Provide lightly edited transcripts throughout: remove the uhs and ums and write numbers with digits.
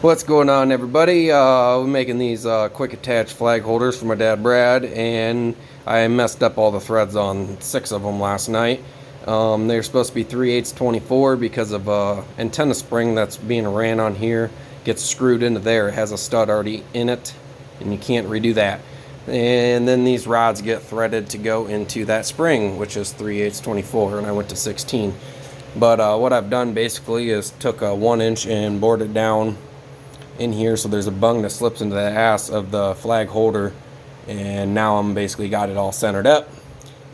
What's going on, everybody? We're making these quick attach flag holders for my dad Brad, and I messed up all the threads on 6 of them last night. They're supposed to be 3/8 24 because of antenna spring that's being ran on here gets screwed into there. It has a stud already in it, and you can't redo that. And then these rods get threaded to go into that spring, which is 3/8 24, and I went to 16. But what I've done basically is took a 1" and bored it down in here, so there's a bung that slips into the ass of the flag holder, and now I'm basically got it all centered up,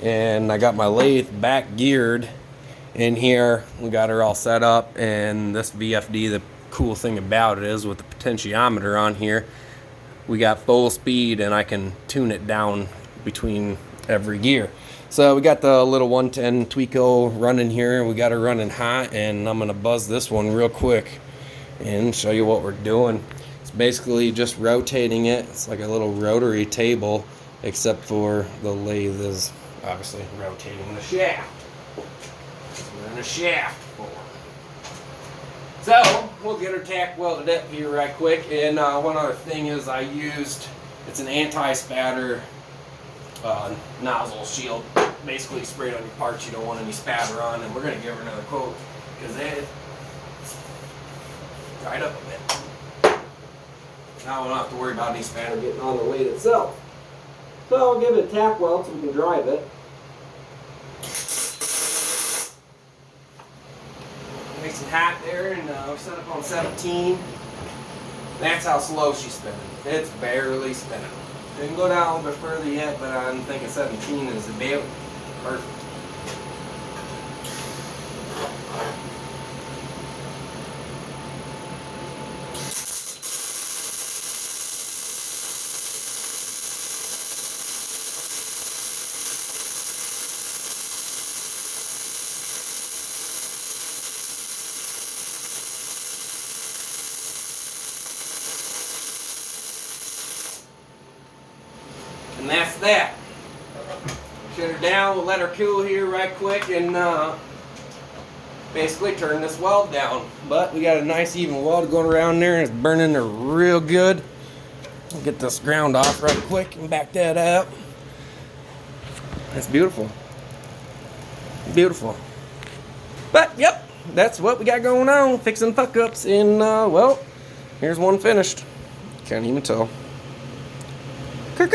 and I got my lathe back geared in here. We got her all set up, and this VFD, the cool thing about it is with the potentiometer on here, we got full speed and I can tune it down between every gear. So we got the little 110 Tweako running here. We got her running hot, and I'm gonna buzz this one real quick and show you what we're doing. It's basically just rotating it. It's like a little rotary table, except for the lathe is obviously rotating the shaft. So we're in a shaft form. So we'll get her tack welded up here right quick. And one other thing is I used, it's an anti-spatter nozzle shield. Basically sprayed on your parts you don't want any spatter on, and we're gonna give her another quote because it dried up a bit. Now we don't have to worry about any spatter getting on the lathe itself. So I'll give it a tack weld so we can drive it. Nice and hot there, and we're set up on 17. That's how slow she's spinning. It's barely spinning. It can go down a little bit further yet, but I'm thinking 17 is about perfect. And that's that. Shut her down, we'll let her cool here right quick, and basically turn this weld down. But we got a nice even weld going around there, and it's burning her real good. I'll get this ground off right quick and back that up. That's beautiful. Beautiful. But yep, that's what we got going on, fixing fuck ups, and well, here's one finished. Can't even tell. Kirk.